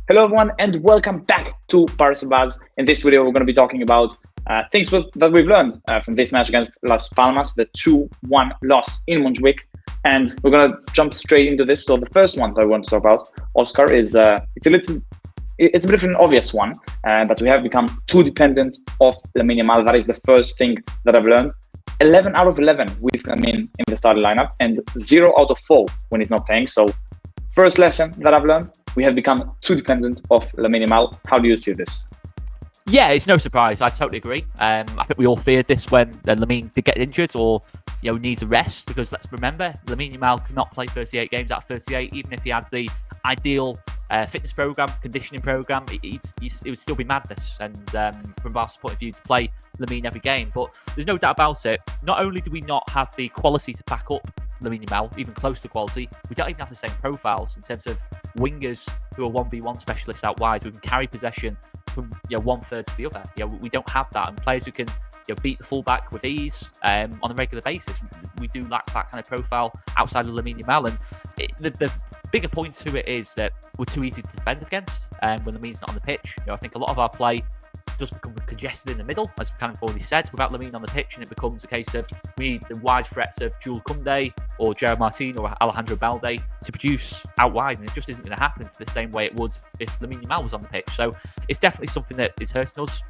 Hello, everyone, and welcome back to BarcaBuzz. In this video, we're going to be talking about that we've learned from this match against Las Palmas, the 2-1 loss in Montjuic. And we're going to jump straight into this. So the first one that I want to talk about, Oscar, is it's a bit of an obvious one, but we have become too dependent of Lamine Yamal. That is the first thing that I've learned. 11 out of 11 with Lamine in the starting lineup, and 0 out of 4 when he's not playing. So first lesson that I've learned, we have become too dependent of Lamine Yamal. How do you see this? Yeah, it's no surprise. I totally agree. I think we all feared this when Lamine did get injured or needs a rest, because let's remember, Lamine Yamal cannot play 38 games out of 38, even if he had the ideal fitness program, conditioning program. It would still be madness. And from Barca's point of view, to play Lamine every game, but there's no doubt about it. Not only do we not have the quality to back up Lamine Yamal, even close to quality, we don't even have the same profiles in terms of wingers who are 1v1 specialists out wide, who can carry possession from one third to the other. We don't have that, and players who can beat the fullback with ease on a regular basis. We do lack that kind of profile outside of Lamine Yamal, and the bigger point to it is that we're too easy to defend against when Lamine's not on the pitch. I think a lot of our play does become congested in the middle, as we kind of already said, without Lamine on the pitch, and it becomes a case of we need the wide threats of Jules Koundé or Gerard Martin or Alejandro Balde to produce out wide, and it just isn't going to happen to the same way it would if Lamine Yamal was on the pitch. So it's definitely something that is hurting us.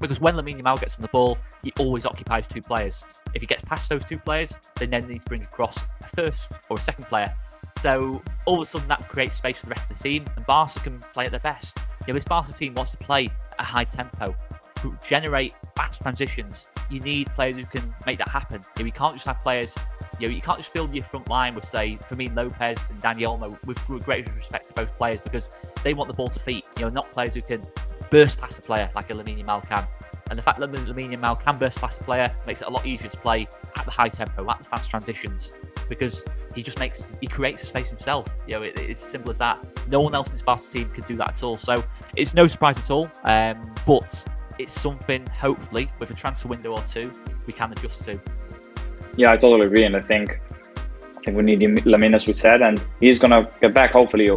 Because when Lamine Yamal gets on the ball, he always occupies two players. If he gets past those two players, they then need to bring across a first or a second player. So all of a sudden that creates space for the rest of the team, and Barca can play at their best. This Barca team wants to play at a high tempo, to generate fast transitions. You need players who can make that happen. You can't just have players, you can't just fill your front line with, say, Fermin Lopez and Dani Olmo, with great respect to both players, because they want the ball to feet. Not players who can burst past a player like a Lamine Yamal can. And the fact that Lamine Yamal can burst past a player makes it a lot easier to play at the high tempo, at the fast transitions, because he creates a space himself. It's as simple as that. No one else in this Barca team can do that at all. So it's no surprise at all. But it's something, hopefully, with a transfer window or two, we can adjust to. Yeah, I totally agree, and I think we need Lamine, as we said, and he's gonna get back. Hopefully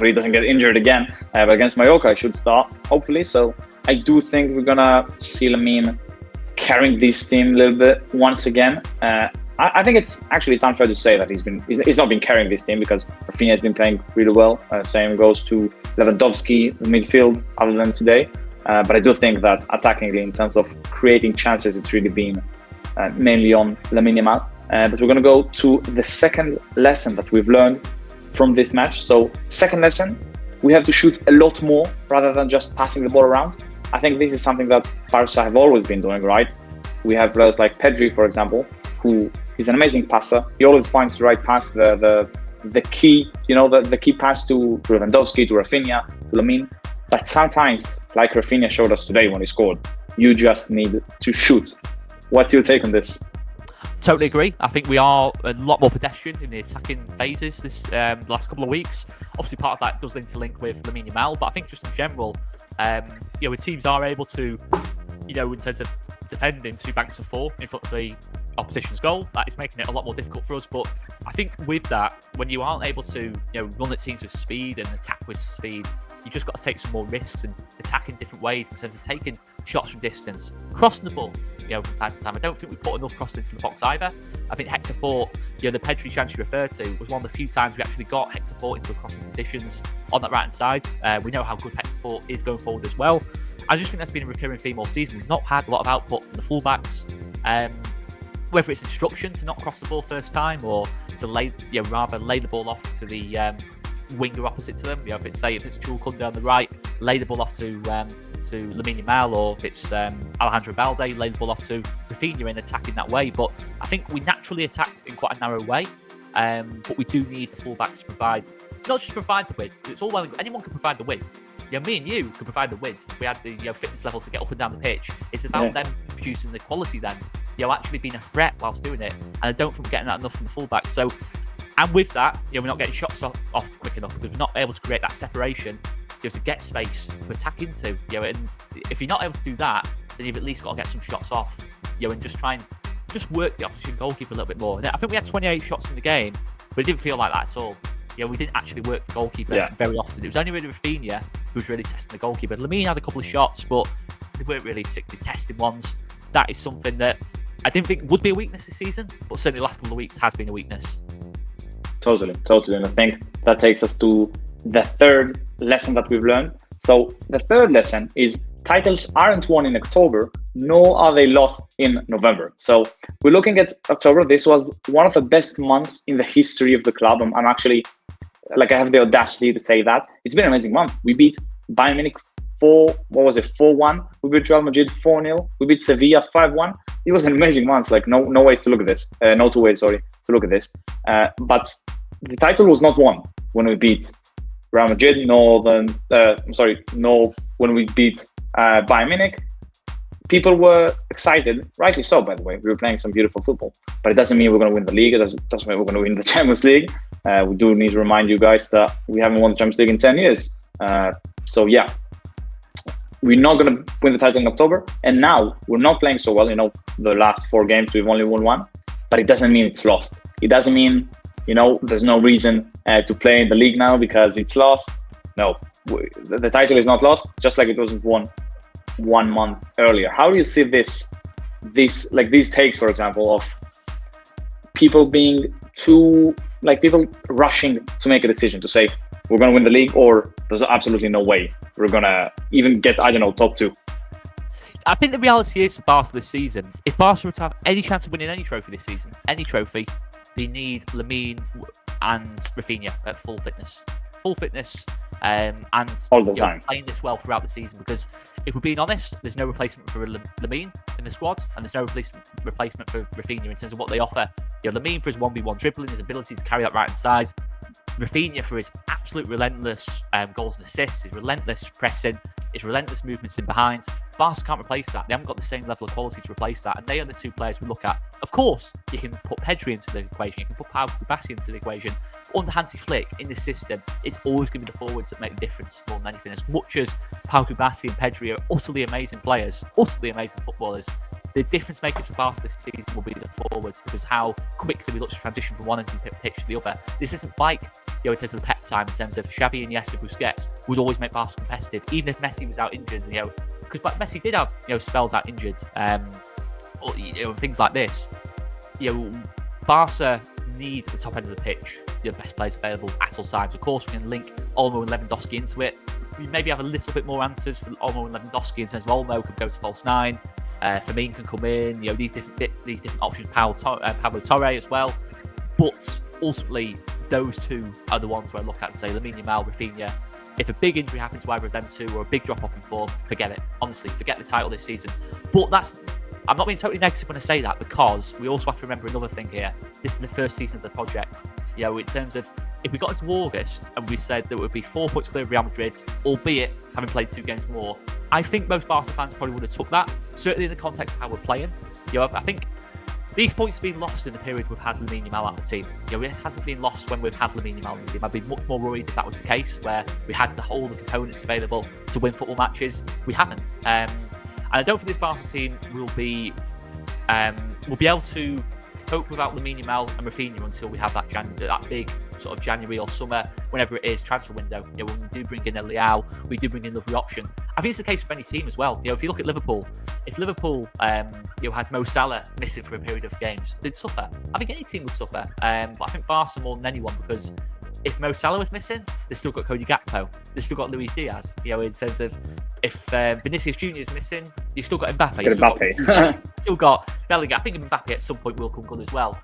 he doesn't get injured again. But against Mallorca, I should start, hopefully. So I do think we're gonna see Lamine carrying this team a little bit once again. I think it's unfair to say that he's not been carrying this team, because Rafinha has been playing really well. Same goes to Lewandowski, the midfield, other than today. But I do think that attackingly, in terms of creating chances, it's really been mainly on Lamine Yamal. But we're going to go to the second lesson that we've learned from this match. So second lesson, we have to shoot a lot more rather than just passing the ball around. I think this is something that Barca have always been doing, right? We have players like Pedri, for example, who is an amazing passer. He always finds the right pass, the key, the key pass to Lewandowski, to Rafinha, to Lamine. But sometimes, like Rafinha showed us today when he scored, you just need to shoot. What's your take on this? Totally agree. I think we are a lot more pedestrian in the attacking phases this last couple of weeks. Obviously, part of that does interlink with Lamine Yamal, but I think just in general, when teams are able to, in terms of defending 2 banks of 4 in front of the opposition's goal, that is making it a lot more difficult for us. But I think with that, when you aren't able to run at teams with speed and attack with speed, you just got to take some more risks and attack in different ways in terms of taking shots from distance, crossing the ball from time to time. I don't think we put enough crossing into the box either. I think Hector Fort, the Pedri chance you referred to, was one of the few times we actually got Hector Fort into a crossing positions on that right hand side. We know how good Hector Fort is going forward as well. I just think that's been a recurring theme all season. We've not had a lot of output from the fullbacks. Whether it's instruction to not cross the ball first time, or to rather lay the ball off to the winger opposite to them. If it's Jules Koundé on the right, lay the ball off to Lamine Yamal, or if it's Alejandro Balde, lay the ball off to Rafinha in attacking that way. But I think we naturally attack in quite a narrow way. But we do need the fullbacks to not just provide the width. It's all well, anyone can provide the width. Me and you could provide the width. We had the fitness level to get up and down the pitch. It's about them producing the quality then. Actually being a threat whilst doing it. And I don't think we're getting that enough from the fullback. So, and with that, we're not getting shots off quick enough, because we're not able to create that separation to get space to attack into. And if you're not able to do that, then you've at least got to get some shots off. And just try and work the opposition goalkeeper a little bit more. And I think we had 28 shots in the game, but it didn't feel like that at all. we didn't actually work the goalkeeper very often. It was only really Rafinha who was really testing the goalkeeper. Lamine had a couple of shots, but they weren't really particularly tested ones. That is something that I didn't think would be a weakness this season, but certainly the last couple of weeks has been a weakness. Totally. And I think that takes us to the third lesson that we've learned. So the third lesson is titles aren't won in October, nor are they lost in November. So we're looking at October. This was one of the best months in the history of the club. I'm actually, I have the audacity to say that. It's been an amazing month. We beat Bayern Munich 4-1. We beat Real Madrid 4-0. We beat Sevilla 5-1. It was an amazing month. No ways to look at this. No two ways, sorry, to look at this. But the title was not won when we beat Real Madrid, nor when we beat Bayern Munich. People were excited, rightly so, by the way. We were playing some beautiful football, but it doesn't mean we're going to win the league. It doesn't mean we're going to win the Champions League. We do need to remind you guys that we haven't won the Champions League in 10 years. So yeah, we're not going to win the title in October. And now we're not playing so well. The last 4 games, we've only won 1, but it doesn't mean it's lost. It doesn't mean, there's no reason to play in the league now because it's lost. No, the title is not lost, just like it wasn't won 1 month earlier. How do you see these takes, for example, of people being people rushing to make a decision to say we're going to win the league, or there's absolutely no way we're going to even get, top 2? I think the reality is for Barca this season, if Barca were to have any chance of winning any trophy this season, any trophy, they need Lamine and Rafinha at full fitness. And all the time playing this well throughout the season, because if we're being honest, there's no replacement for Lamine in the squad, and there's no replacement for Rafinha in terms of what they offer. Lamine for his 1v1 dribbling, his ability to carry that right hand side. Rafinha for his absolute relentless goals and assists, his relentless pressing, his relentless movements in behind. Barca can't replace that. They haven't got the same level of quality to replace that, and they are the 2 players we look at. Of course, you can put Pedri into the equation, you can put Pau Kubasi into the equation. Under Hansi Flick, in this system, it's always going to be the forwards that make the difference more than anything. As much as Pau Kubasi and Pedri are utterly amazing players, utterly amazing footballers, the difference makers for Barca this season will be the forwards, because how quickly we look to transition from one end of the pitch to the other. This isn't like, in terms of the pep time, in terms of Xavi, Iniesta, Busquets would always make Barca competitive, even if Messi was out injured, because Messi did have, spells out injured, or, things like this. Barca need the top end of the pitch, the best players available at all times. Of course, we can link Olmo and Lewandowski into it. We maybe have a little bit more answers for Olmo and Lewandowski in terms of Olmo could go to false 9. Firmino can come in, these different options, Pablo Torre as well. But ultimately, those 2 are the ones where I look at and say Lamine Yamal, Rafinha. If a big injury happens to either of them 2 or a big drop off in form, forget it. Honestly, forget the title this season. But I'm not being totally negative when I say that, because we also have to remember another thing here. This is the first season of the project. In terms of, if we got into August and we said that it would be 4 points clear of Real Madrid, albeit having played 2 games more, I think most Barca fans probably would have took that, certainly in the context of how we're playing. I think these points have been lost in the period we've had Lamine Yamal out of the team. This hasn't been lost when we've had Lamine Yamal in the team. I'd be much more worried if that was the case, where we had all the components available to win football matches. We haven't. And I don't think this Barca team will be able to cope without Lamine Yamal and Rafinha until we have that big sort of January or summer, whenever it is, transfer window. When we do bring in a Leao, we do bring in lovely option. I think it's the case with any team as well. If you look at Liverpool, if Liverpool had Mo Salah missing for a period of games, they'd suffer. I think any team would suffer. But I think Barca more than anyone, because if Mo Salah was missing, they've still got Cody Gakpo. They've still got Luis Diaz. In terms of, if Vinicius Junior is missing, you've still got Mbappe. You've still got Bellingham. I think Mbappe at some point will come good as well.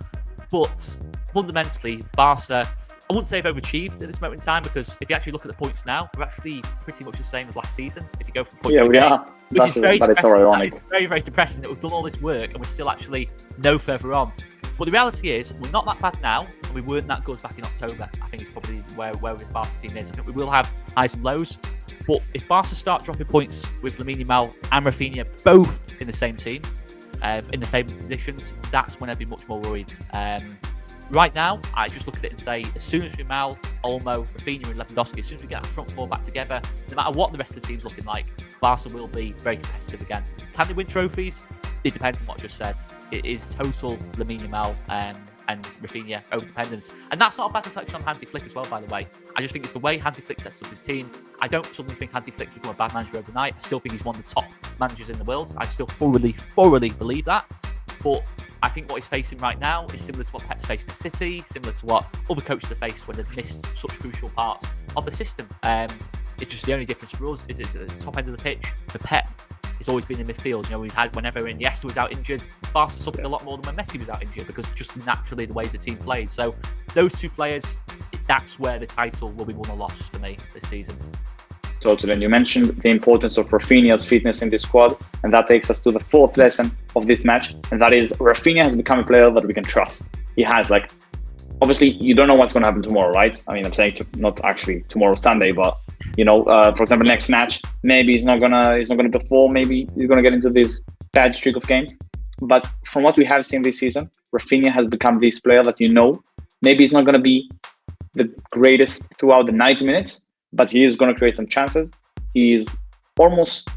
But fundamentally, Barca, I wouldn't say they've overachieved at this moment in time, because if you actually look at the points now, we're actually pretty much the same as last season. If you go from points, we are. Which is very depressing. Ironic. It's very, very depressing that we've done all this work and we're still actually no further on. But the reality is, we're not that bad now, and we weren't that good back in October. I think it's probably where the Barca team is. I think we will have highs and lows. But if Barca start dropping points with Lamine Yamal and Rafinha both in the same team, in the favourite positions, that's when I'd be much more worried. Right now, I just look at it and say, as soon as Yamal, Olmo, Rafinha and Lewandowski, as soon as we get our front 4 back together, no matter what the rest of the team's looking like, Barca will be very competitive again. Can they win trophies? It depends on what I just said. It is total Lamine Yamal and Rafinha over-dependence. And that's not a bad reflection on Hansi Flick as well, by the way. I just think it's the way Hansi Flick sets up his team. I don't suddenly think Hansi Flick's become a bad manager overnight. I still think he's one of the top managers in the world. I still thoroughly believe that. But I think what he's facing right now is similar to what Pep's facing at City, similar to what other coaches have faced when they've missed such crucial parts of the system. It's just the only difference for us is at the top end of the pitch. For Pep, it's always been in midfield. You know, we've had whenever Iniesta was out injured, Barca suffered a lot more than when Messi was out injured because just naturally the way the team played. So those two players, that's where the title will be won or lost for me this season. Totally. And you mentioned the importance of Rafinha's fitness in this squad, and that takes us to the fourth lesson of this match, and that is Rafinha has become a player that we can trust. He has, like, obviously you don't know what's going to happen tomorrow, right? I mean, I'm saying not actually tomorrow Sunday, but you know, for example, next match, maybe he's not gonna perform. Maybe he's gonna get into this bad streak of games. But from what we have seen this season, Rafinha has become this player that maybe he's not gonna be the greatest throughout the 90 minutes, but he is gonna create some chances. He's almost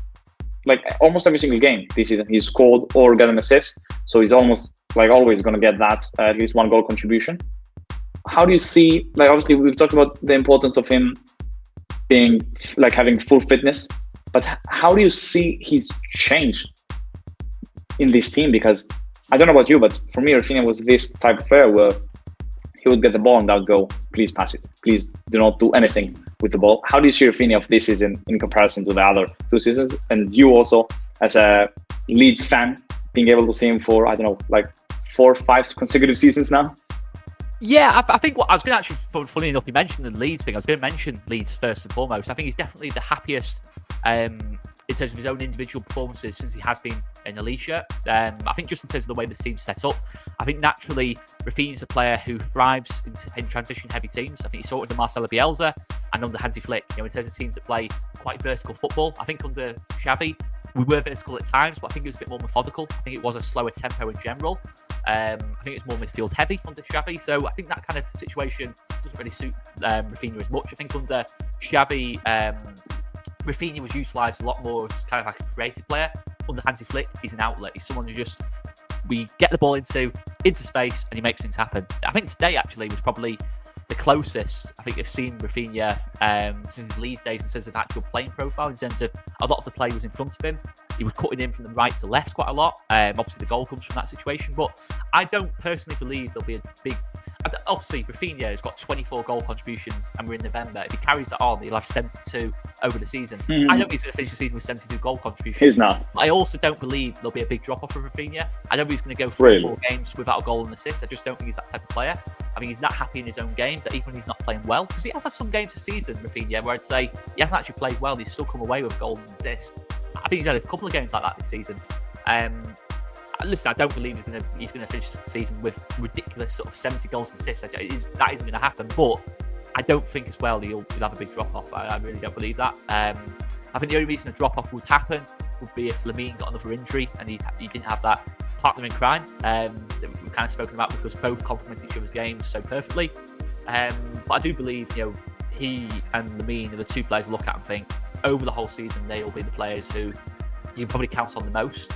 every single game this season, he's scored or got an assist. So he's almost like always gonna get that at least one goal contribution. How do you see? Like, obviously, we've talked about the importance of him being like having full fitness, but how do you see his change in this team? Because I don't know about you, but for me, Rafinha was this type of player where he would get the ball and that would go, please pass it, please do not do anything with the ball. How do you see Rafinha of this season in comparison to the other two seasons? And you also, as a Leeds fan, being able to see him for, I don't know, like 4 or 5 consecutive seasons now? Yeah, I think what I was going to actually, funny enough, you mentioned the Leeds thing. I was going to mention Leeds first and foremost. I think he's definitely the happiest in terms of his own individual performances since he has been in the Leeds shirt. I think just in terms of the way the team's set up, I think naturally Rafinha's a player who thrives in transition-heavy teams. I think he saw it with Marcelo Bielsa and under Hansi Flick. You know, in terms of teams that play quite vertical football. I think under Xavi, we were vertical at times, but I think it was a bit more methodical. I think it was a slower tempo in general. I think it was more midfield heavy under Xavi. So I think that kind of situation doesn't really suit Rafinha as much. I think under Xavi, Rafinha was utilised a lot more as kind of like a creative player. Under Hansi Flick, he's an outlet. He's someone who we get the ball into space and he makes things happen. I think today actually was probably the closest I think I've seen Rafinha since his Leeds days in terms of actual playing profile, in terms of a lot of the play was in front of him. He was cutting in from the right to left quite a lot. Obviously, the goal comes from that situation, but I don't personally believe there'll be a big... Obviously, Rafinha has got 24 goal contributions and we're in November. If he carries that on, he'll have 72 over the season. I don't think he's going to finish the season with 72 goal contributions. He's not. I also don't believe there'll be a big drop-off for Rafinha. I don't think he's going to go 4 games without a goal and assist. I just don't think he's that type of player. I mean, he's that happy in his own game that even when he's not playing well, because he has had some games this season, Rafinha, where I'd say he hasn't actually played well. He's still come away with a goal and assist. I think he's had a couple of games like that this season. Listen, I don't believe he's going to finish the season with ridiculous sort of 70 goals and assists. That isn't going to happen. But I don't think as well he'll have a big drop-off. I really don't believe that. I think the only reason a drop-off would happen would be if Lamine got another injury and he didn't have that partner in crime that we've kind of spoken about, because both complement each other's games so perfectly. But I do believe, you know, he and Lamine are the two players to look at and think over the whole season they will be the players who you can probably count on the most.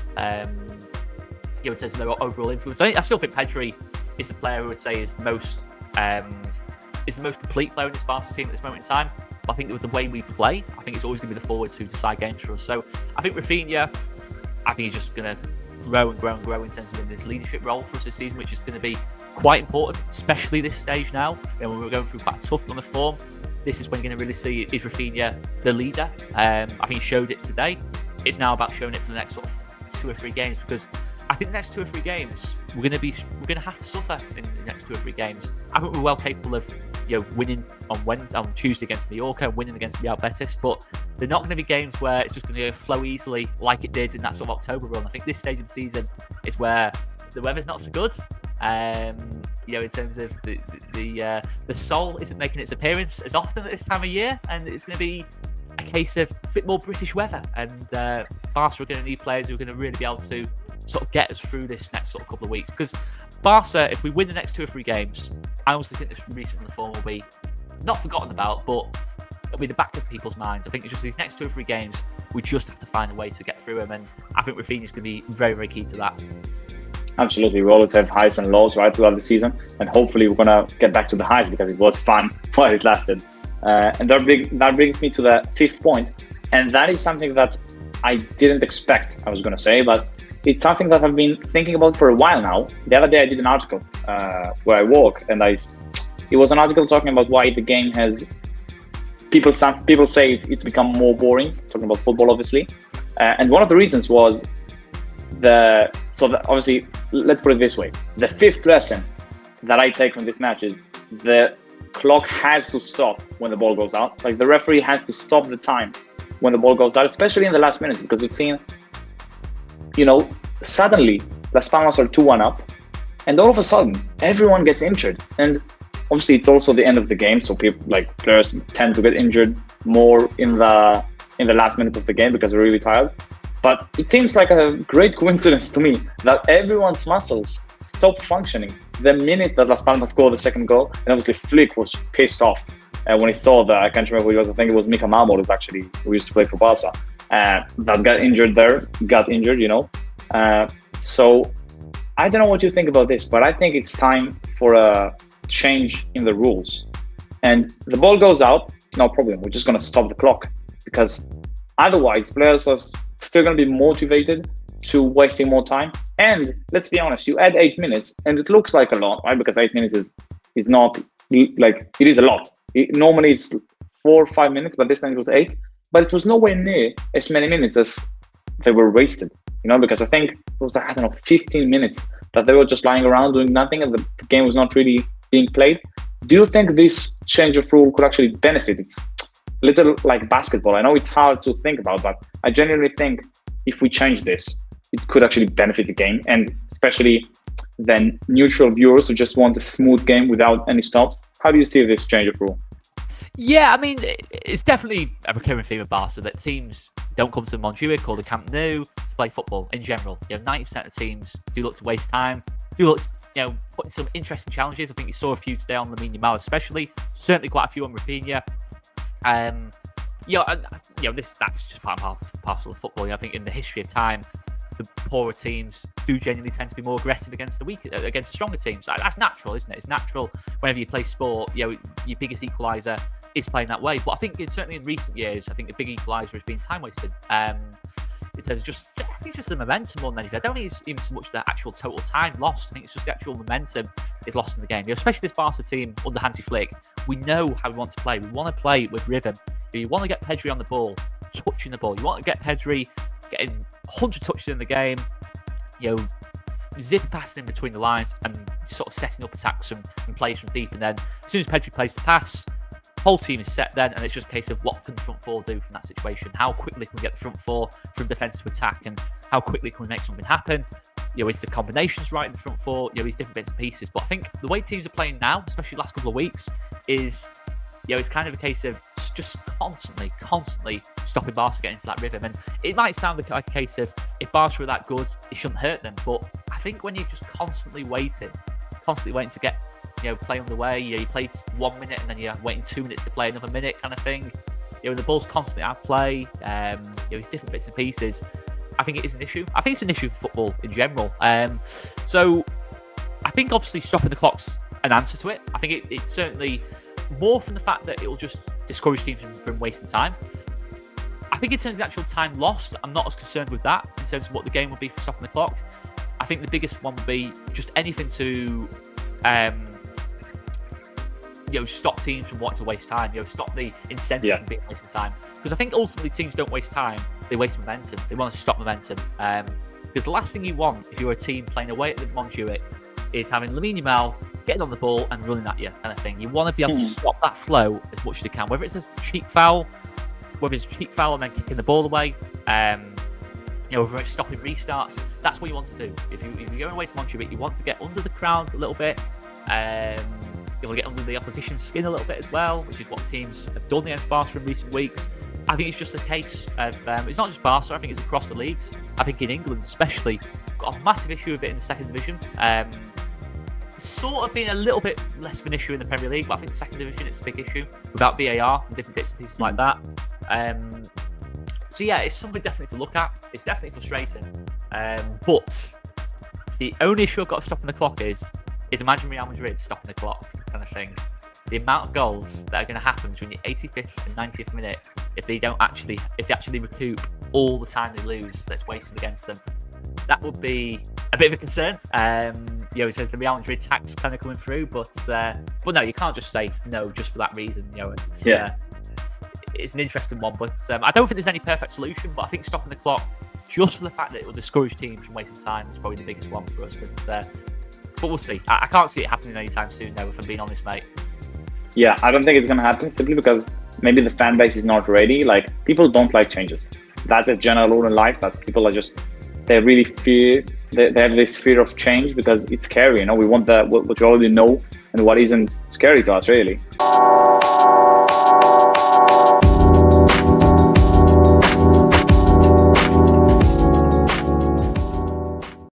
You know, in terms of their overall influence. I still think Pedri is the player who I would say is the most complete player in this Barca team at this moment in time. But I think with the way we play, I think it's always going to be the forwards who decide games for us. So I think Rafinha, I think he's just going to grow and grow and grow in terms of in this leadership role for us this season, which is going to be quite important, especially this stage now. You know, when we're going through quite a tough run of form, this is when you're going to really see, is Rafinha the leader? I think he showed it today. It's now about showing it for the next sort of 2 or 3 games, because I think the next 2 or 3 games we're going to have to suffer in the next 2 or 3 games. I think we're well capable of, you know, winning on Tuesday against Mallorca, winning against Real Betis, but they're not going to be games where it's just going to flow easily like it did in that sort of October run. I think this stage of the season is where the weather's not so good. You know, in terms of the sol isn't making its appearance as often at this time of year, and it's going to be a case of a bit more British weather. And Barca are going to need players who are going to really be able to sort of get us through this next sort of couple of weeks. Because Barca, if we win the next 2 or 3 games, I honestly think this recent run of form will be not forgotten about, but it'll be the back of people's minds. I think it's just these next 2 or 3 games, we just have to find a way to get through them. And I think Rafinha's going to be very, very key to that. Absolutely. We always have highs and lows, right, throughout the season. And hopefully we're going to get back to the highs because it was fun while it lasted. And that brings me to the fifth point. And that is something that I didn't expect, I was going to say, but it's something that I've been thinking about for a while now. The other day I did an article where I work, and it was an article talking about why the game has, people say it's become more boring, talking about football, obviously. And one of the reasons was obviously, let's put it this way. The fifth lesson that I take from this match is the clock has to stop when the ball goes out. Like, the referee has to stop the time when the ball goes out, especially in the last minutes, because we've seen, suddenly Las Palmas are 2-1 up, and all of a sudden everyone gets injured. And obviously it's also the end of the game, so players tend to get injured more in the last minutes of the game because they're really tired. But it seems like a great coincidence to me that everyone's muscles stopped functioning the minute that Las Palmas scored the second goal. And obviously Flick was pissed off when he saw that. I can't remember who he was. I think it was Mika Marmol, who used to play for Barca, that got injured. So I don't know what you think about this, but I think it's time for a change in the rules. And the ball goes out, no problem. We're just going to stop the clock, because otherwise players are still going to be motivated to wasting more time. And let's be honest, you add 8 minutes and it looks like a lot, right? Because 8 minutes is not like, it is a lot. Normally it's 4 or 5 minutes, but this time it was 8. But it was nowhere near as many minutes as they were wasted, because I think it was, 15 minutes that they were just lying around doing nothing, and the game was not really being played. Do you think this change of rule could actually benefit? It's a little like basketball. I know it's hard to think about, but I genuinely think if we change this, it could actually benefit the game, and especially then neutral viewers who just want a smooth game without any stops. How do you see this change of rule? Yeah, I mean, it's definitely a recurring theme of Barca that teams don't come to Montjuic or the Camp Nou to play football in general. 90% of teams do look to waste time, do look to, put in some interesting challenges. I think you saw a few today on Lamine Yamal especially, certainly quite a few on Rafinha. That's just part and parcel of football. I think in the history of time, the poorer teams do genuinely tend to be more aggressive against the stronger teams. That's natural, isn't it? It's natural whenever you play sport. Your biggest equaliser is playing that way. But I think certainly in recent years, I think the big equaliser has been time wasted. In terms of just the momentum more than anything. I don't think it's even so much the actual total time lost. I think it's just the actual momentum is lost in the game. Especially this Barca team under Hansi Flick, we know how we want to play. We want to play with rhythm. You want to get Pedri on the ball, touching the ball. You want to get Pedri getting 100 touches in the game, zip passing in between the lines and sort of setting up attacks and plays from deep. And then as soon as Pedri plays the pass, whole team is set then, and it's just a case of what can the front four do from that situation? How quickly can we get the front four from defence to attack, and how quickly can we make something happen? Is the combinations right in the front four? These different bits and pieces. But I think the way teams are playing now, especially the last couple of weeks, is it's kind of a case of just constantly stopping Barca getting into that rhythm. And it might sound like a case of if Barca are that good, it shouldn't hurt them. But I think when you're just constantly waiting to get play underway, you played 1 minute and then you're waiting 2 minutes to play another minute kind of thing. The ball's constantly out of play. It's different bits and pieces. I think it is an issue. I think it's an issue for football in general. So I think obviously stopping the clock's an answer to it. I think it's certainly more from the fact that it will just discourage teams from wasting time. I think in terms of the actual time lost, I'm not as concerned with that in terms of what the game would be for stopping the clock. I think the biggest one would be just anything to stop teams from wanting to waste time, stop the incentive from being wasting time. Because I think ultimately teams don't waste time, they waste momentum. They want to stop momentum. Because the last thing you want if you're a team playing away at the Montjuic is having Lamine Yamal getting on the ball and running at you kind of thing. You want to be able to stop that flow as much as you can, whether it's a cheap foul, and then kicking the ball away, whether it's stopping restarts. That's what you want to do. If you're going away to Montjuic, you want to get under the crowd a little bit. You want to get under the opposition's skin a little bit as well, which is what teams have done against Barca in recent weeks. I think it's just a case of, it's not just Barca, I think it's across the leagues. I think in England especially, got a massive issue with it in the second division. Sort of been a little bit less of an issue in the Premier League, but I think the second division, it's a big issue without VAR and different bits and pieces like that. So yeah, it's something definitely to look at. It's definitely frustrating. But The only issue I've got of stopping the clock is imagine Real Madrid stopping the clock kind of thing. The amount of goals that are going to happen between the 85th and 90th minute if they actually recoup all the time they lose that's wasted against them, that would be a bit of a concern. It says the Real Madrid tax kind of coming through, but no, you can't just say no just for that reason. It's an interesting one, but I don't think there's any perfect solution. But I think stopping the clock, just for the fact that it will discourage teams from wasting time, is probably the biggest one for us. But we'll see. I can't see it happening anytime soon, though, if I'm being honest, mate. Yeah, I don't think it's going to happen simply because maybe the fan base is not ready. Like, people don't like changes. That's a general rule in life, that people are just, they really fear, they have this fear of change because it's scary. We want what you already know and what isn't scary to us, really.